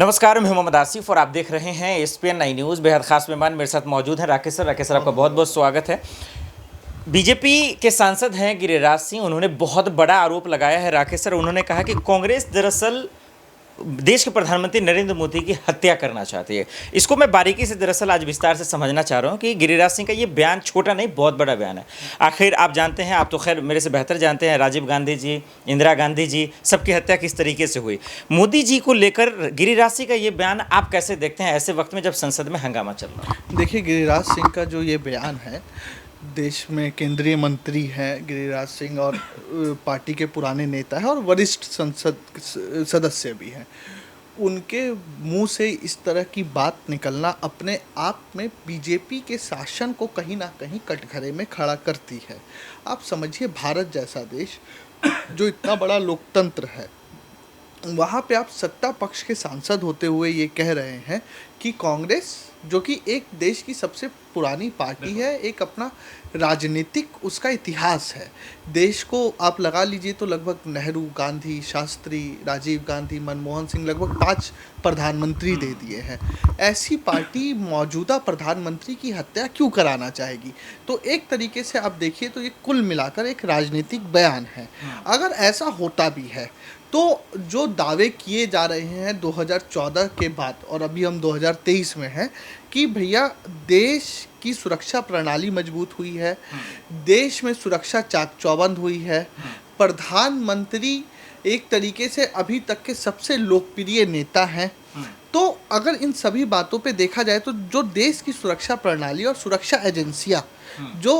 नमस्कार, मैं मोहम्मद आसिफ और आप देख रहे हैं एसपीएन 9 न्यूज़। बेहद खास मेहमान मेरे साथ मौजूद हैं राकेश सर आपका बहुत बहुत स्वागत है। बीजेपी के सांसद हैं गिरिराज सिंह, उन्होंने बहुत बड़ा आरोप लगाया है राकेश सर। उन्होंने कहा कि कांग्रेस दरअसल देश के प्रधानमंत्री नरेंद्र मोदी की हत्या करना चाहती है। इसको मैं बारीकी से दरअसल आज विस्तार से समझना चाह रहा हूँ कि गिरिराज सिंह का ये बयान छोटा नहीं, बहुत बड़ा बयान है। आखिर आप जानते हैं, आप तो खैर मेरे से बेहतर जानते हैं, राजीव गांधी जी, इंदिरा गांधी जी, सबकी हत्या किस तरीके से हुई। मोदी जी को लेकर गिरिराज सिंह का ये बयान आप कैसे देखते हैं ऐसे वक्त में जब संसद में हंगामा चल रहा है? देखिए, गिरिराज सिंह का जो ये बयान है, देश में केंद्रीय मंत्री हैं गिरिराज सिंह और पार्टी के पुराने नेता हैं और वरिष्ठ संसद सदस्य भी हैं। उनके मुंह से इस तरह की बात निकलना अपने आप में बीजेपी के शासन को कहीं ना कहीं कटघरे में खड़ा करती है। आप समझिए, भारत जैसा देश जो इतना बड़ा लोकतंत्र है, वहाँ पे आप सत्ता पक्ष के सांसद होते हुए ये कह रहे हैं कि कांग्रेस, जो कि एक देश की सबसे पुरानी पार्टी है, एक अपना राजनीतिक उसका इतिहास है, देश को आप लगा लीजिए तो लगभग नेहरू, गांधी, शास्त्री, राजीव गांधी, मनमोहन सिंह, लगभग 5 प्रधानमंत्री दे दिए हैं। ऐसी पार्टी मौजूदा प्रधानमंत्री की हत्या क्यों कराना चाहेगी? तो एक तरीके से आप देखिए तो ये कुल मिलाकर एक राजनीतिक बयान है। अगर ऐसा होता भी है तो जो दावे किए जा रहे हैं 2014 के बाद और अभी हम 2023 में हैं कि भैया देश की सुरक्षा प्रणाली मजबूत हुई है, देश में सुरक्षा चाक चौबंद हुई है, प्रधानमंत्री एक तरीके से अभी तक के सबसे लोकप्रिय नेता हैं। तो अगर इन सभी बातों पे देखा जाए तो जो देश की सुरक्षा प्रणाली और सुरक्षा एजेंसियां जो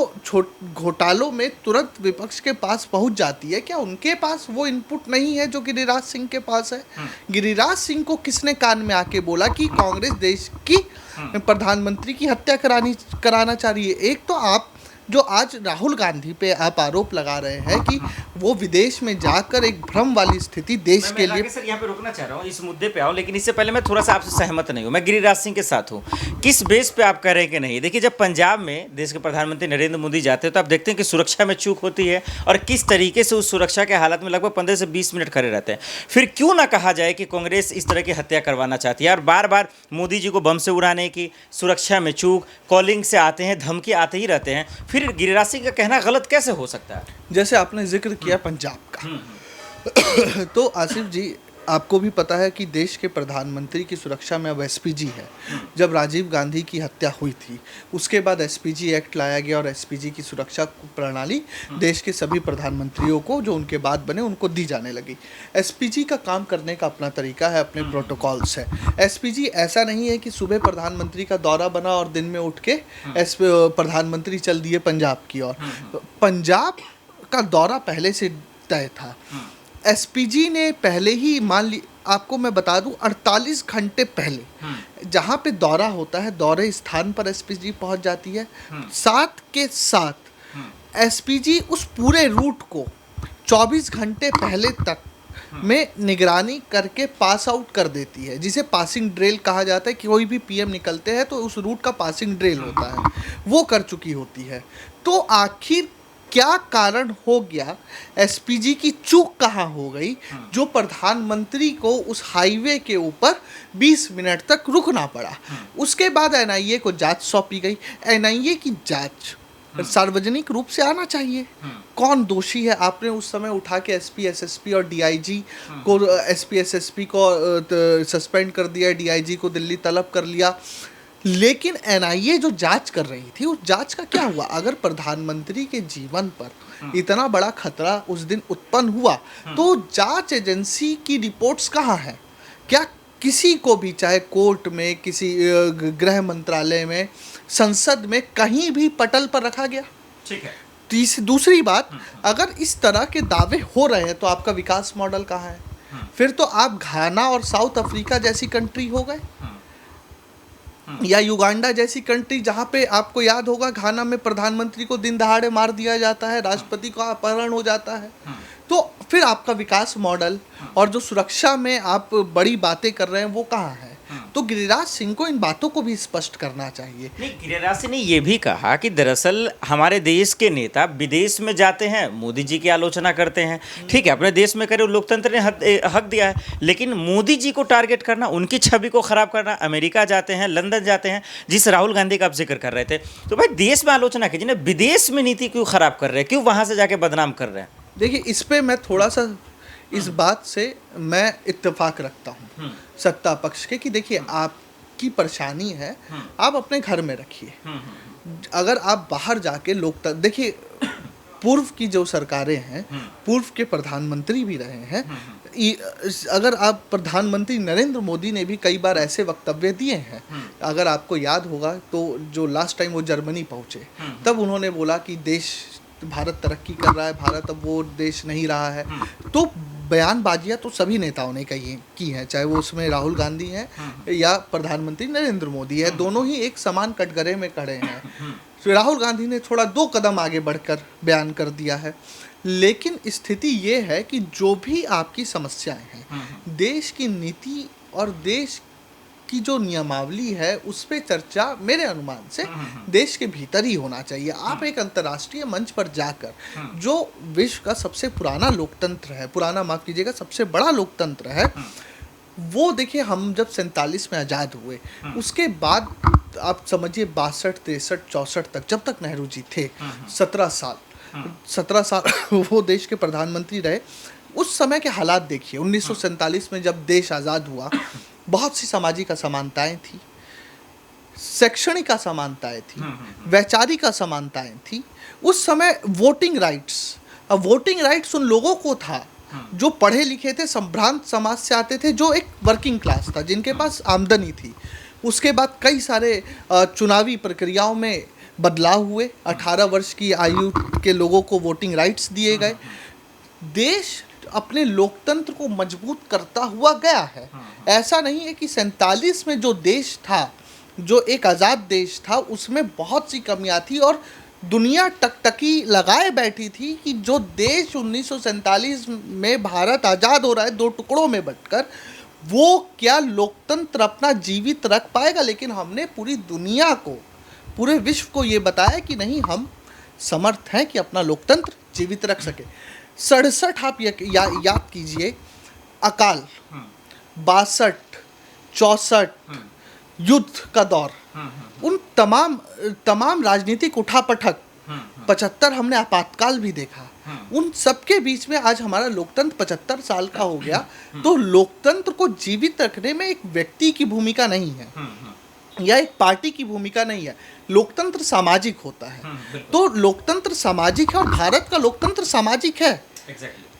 घोटालों में तुरंत विपक्ष के पास पहुंच जाती है, क्या उनके पास वो इनपुट नहीं है जो गिरिराज सिंह के पास है? गिरिराज सिंह को किसने कान में आके बोला कि कांग्रेस देश की प्रधानमंत्री की हत्या कराना चाह रही है? एक तो आप जो आज राहुल गांधी पे आप आरोप लगा रहे हैं कि वो विदेश में जाकर एक भ्रम वाली स्थिति देश के लिए। सर यहाँ पे रोकना चाह रहा हूँ, इस मुद्दे पे आओ, लेकिन इससे पहले मैं थोड़ा सा आपसे सहमत नहीं हूँ। मैं गिरिराज सिंह के साथ हूँ। किस बेस पे आप कह रहे हैं कि नहीं? देखिए, जब पंजाब में देश के प्रधानमंत्री नरेंद्र मोदी जाते हैं तो आप देखते हैं कि सुरक्षा में चूक होती है और किस तरीके से उस सुरक्षा के हालात में लगभग 15 से 20 मिनट खड़े रहते हैं। फिर क्यों ना कहा जाए कि कांग्रेस इस तरह की हत्या करवाना चाहती है और बार बार मोदी जी को बम से उड़ाने की, सुरक्षा में चूक, कॉलिंग से आते हैं, धमकी आते ही रहते हैं। फिर गिरिराज सिंह का कहना गलत कैसे हो सकता है? जैसे आपने जिक्र किया पंजाब का तो आसिफ जी, आपको भी पता है कि देश के प्रधानमंत्री की सुरक्षा में अब एसपीजी है। जब राजीव गांधी की हत्या हुई थी उसके बाद एसपीजी एक्ट लाया गया और एसपीजी की सुरक्षा प्रणाली देश के सभी प्रधानमंत्रियों को जो उनके बाद बने उनको दी जाने लगी। एसपीजी का काम करने का अपना तरीका है, अपने प्रोटोकॉल्स है। एसपीजी ऐसा नहीं है कि सुबह प्रधानमंत्री का दौरा बना और दिन में उठ के प्रधानमंत्री चल दिए पंजाब की ओर। पंजाब का दौरा पहले से तय था। एसपीजी ने पहले ही आपको मैं बता दूं, 48 घंटे पहले जहां पे दौरा होता है, दौरे स्थान पर एसपीजी पहुंच जाती है। साथ के साथ एसपीजी उस पूरे रूट को 24 घंटे पहले तक में निगरानी करके पास आउट कर देती है, जिसे पासिंग ड्रिल कहा जाता है कि कोई भी पीएम निकलते हैं तो उस रूट का पासिंग ड्रिल होता है, वो कर चुकी होती है। तो आखिर क्या कारण हो गया, एसपीजी की चूक कहाँ हो गई जो प्रधानमंत्री को उस हाईवे के ऊपर 20 मिनट तक रुकना पड़ा? उसके बाद एनआईए को जांच सौंपी गई। एनआईए की जांच सार्वजनिक रूप से आना चाहिए। कौन दोषी है? आपने उस समय उठा के एसपी, एसएसपी और डीआईजी को, एसपी एसएसपी को सस्पेंड कर दिया, डीआईजी को दिल्ली तलब कर लिया। लेकिन एनआईए जो जांच कर रही थी, उस जांच का क्या हुआ? अगर प्रधानमंत्री के जीवन पर इतना बड़ा खतरा उस दिन उत्पन्न हुआ तो जांच एजेंसी की रिपोर्ट्स कहाँ हैं? क्या किसी को भी, चाहे कोर्ट में, किसी गृह मंत्रालय में, संसद में, कहीं भी पटल पर रखा गया? ठीक है। दूसरी बात, अगर इस तरह के दावे हो रहे हैं तो आपका विकास मॉडल कहाँ है? फिर तो आप घाना और साउथ अफ्रीका जैसी कंट्री हो गए, या युगांडा जैसी कंट्री, जहाँ पे आपको याद होगा घाना में प्रधानमंत्री को दिन दहाड़े मार दिया जाता है, राष्ट्रपति का अपहरण हो जाता है। तो फिर आपका विकास मॉडल और जो सुरक्षा में आप बड़ी बातें कर रहे हैं वो कहाँ है? तो गिरिराज सिंह को इन बातों को भी स्पष्ट करना चाहिए। नहीं, गिरिराज सिंह ने ये भी कहा कि दरअसल हमारे देश के नेता विदेश में जाते हैं, मोदी जी की आलोचना करते हैं, ठीक है, अपने देश में करे, लोकतंत्र ने हक दिया है, लेकिन मोदी जी को टारगेट करना, उनकी छवि को खराब करना, अमेरिका जाते हैं, लंदन जाते हैं, जिस राहुल गांधी का आप जिक्र कर रहे थे, तो भाई देश में आलोचना कीजिए ना, विदेश में नीति क्यों खराब कर रहे हैं, क्यों वहां से जाके बदनाम कर रहे हैं? देखिए, इस पे मैं थोड़ा सा इस बात से मैं इत्तेफाक रखता हूँ सत्ता पक्ष के, कि देखिए आपकी परेशानी है, आप अपने घर में रखिए। अगर आप बाहर जाके लोकतंत्र, देखिए पूर्व की जो सरकारें हैं, पूर्व के प्रधानमंत्री भी रहे हैं, अगर आप प्रधानमंत्री नरेंद्र मोदी ने भी कई बार ऐसे वक्तव्य दिए हैं। अगर आपको याद होगा तो जो लास्ट टाइम वो जर्मनी पहुंचे, तब उन्होंने बोला कि भारत तरक्की कर रहा है, भारत अब वो देश नहीं रहा है। तो बयानबाजियां तो सभी नेताओं ने की हैं, चाहे वो उसमें राहुल गांधी हैं या प्रधानमंत्री नरेंद्र मोदी है, दोनों ही एक समान कटघरे में खड़े हैं। तो राहुल गांधी ने थोड़ा 2 कदम आगे बढ़कर बयान कर दिया है, लेकिन स्थिति ये है कि जो भी आपकी समस्याएं हैं, देश की नीति और देश की जो नियमावली है उस पे चर्चा मेरे अनुमान से देश के भीतर ही होना चाहिए। आप एक अंतर्राष्ट्रीय मंच पर जाकर, जो विश्व का सबसे पुराना लोकतंत्र है, माफ कीजिएगा, सबसे बड़ा लोकतंत्र है, वो देखिए, हम जब 47 में आज़ाद हुए, उसके बाद आप समझिए 62, 63, 64 तक, जब तक नेहरू जी थे, 17 साल वो देश के प्रधानमंत्री रहे। उस समय के हालात देखिए, 1947 में जब देश आज़ाद हुआ, बहुत सी सामाजिक असमानताएं थी, शैक्षणिक असमानताएं थी, वैचारिक असमानताएं थी। उस समय वोटिंग राइट्स उन लोगों को था जो पढ़े लिखे थे, संभ्रांत समाज से आते थे, जो एक वर्किंग क्लास था, जिनके पास आमदनी थी। उसके बाद कई सारे चुनावी प्रक्रियाओं में बदलाव हुए, 18 वर्ष की आयु के लोगों को वोटिंग राइट्स दिए गए। देश अपने लोकतंत्र को मजबूत करता हुआ गया है। ऐसा नहीं है कि 47 में जो देश था, जो एक आज़ाद देश था, उसमें बहुत सी कमियां थी और दुनिया टकटकी लगाए बैठी थी कि जो देश 1947 में भारत आज़ाद हो रहा है 2 टुकड़ों में बंटकर, वो क्या लोकतंत्र अपना जीवित रख पाएगा। लेकिन हमने पूरी दुनिया को, पूरे विश्व को ये बताया कि नहीं, हम समर्थ हैं कि अपना लोकतंत्र जीवित रख सके। 67 आप याद कीजिए, अकाल, 62, 64, युद्ध का दौर, उन तमाम राजनीतिक उठापटक, 75 हमने आपातकाल भी देखा। उन सबके बीच में आज हमारा लोकतंत्र 75 साल का हो गया। तो लोकतंत्र को जीवित रखने में एक व्यक्ति की भूमिका नहीं है या एक पार्टी की भूमिका नहीं है। लोकतंत्र सामाजिक होता है। तो लोकतंत्र सामाजिक है और भारत का लोकतंत्र सामाजिक है।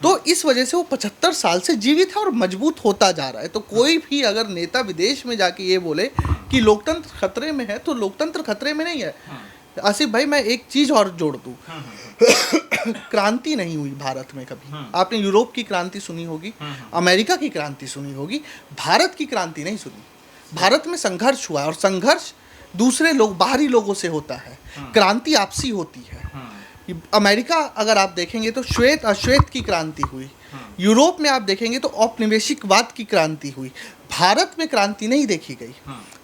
तो इस वजह से वो 75 साल से जीवित है और मजबूत होता जा रहा है। तो कोई भी अगर नेता विदेश में जाके ये बोले कि लोकतंत्र खतरे में है, तो लोकतंत्र खतरे में नहीं है। आसिफ भाई, मैं एक चीज और जोड़ दूं, क्रांति नहीं हुई भारत में कभी। आपने यूरोप की क्रांति सुनी होगी, अमेरिका की क्रांति सुनी होगी, भारत की क्रांति नहीं सुनी। भारत में संघर्ष हुआ और संघर्ष दूसरे लोग, बाहरी लोगों से होता है। क्रांति आपसी होती है। अमेरिका अगर आप देखेंगे तो श्वेत अश्वेत की क्रांति हुई। यूरोप में आप देखेंगे तो औपनिवेशिकवाद की क्रांति हुई। भारत में क्रांति नहीं देखी गई।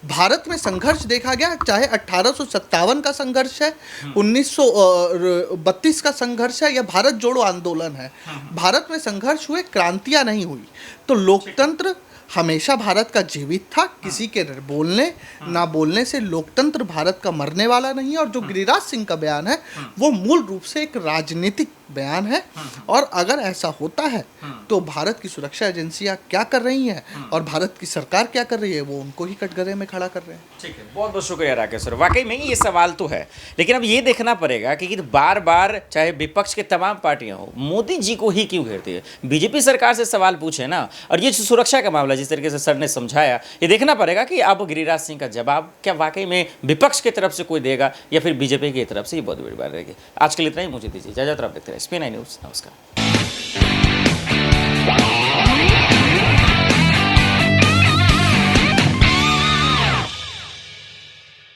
भारत में संघर्ष देखा गया, चाहे 1857 का संघर्ष है, 1932 का संघर्ष है या भारत जोड़ो आंदोलन है। भारत में संघर्ष हुए, क्रांतियां नहीं हुई। तो लोकतंत्र हमेशा भारत का जीवित था। किसी के बोलने ना बोलने से लोकतंत्र भारत का मरने वाला नहीं है। और जो गिरिराज सिंह का बयान है वो मूल रूप से एक राजनीतिक बयान है। और अगर ऐसा होता है तो भारत की सुरक्षा एजेंसियां क्या कर रही हैं और भारत की सरकार क्या कर रही है, वो उनको ही कटघरे में खड़ा कर रहे हैं। ठीक है, बहुत बहुत शुक्रिया राकेश सर। वाकई में ये सवाल तो है, लेकिन अब ये देखना पड़ेगा कि बार बार चाहे विपक्ष के तमाम पार्टियां हो, मोदी जी को ही क्यों घेरती है। बीजेपी सरकार से सवाल पूछे ना। और ये सुरक्षा का मामला जिस तरीके से सर ने समझाया, ये देखना पड़ेगा कि अब गिरिराज सिंह का जवाब क्या वाकई में विपक्ष की तरफ से कोई देगा या फिर बीजेपी की तरफ से। ये बहुत बड़ी बात रहेगी। आज के लिए इतना ही, मुझे दीजिए इजाजत। आप देखते रहे SPN9 न्यूज़। नमस्कार।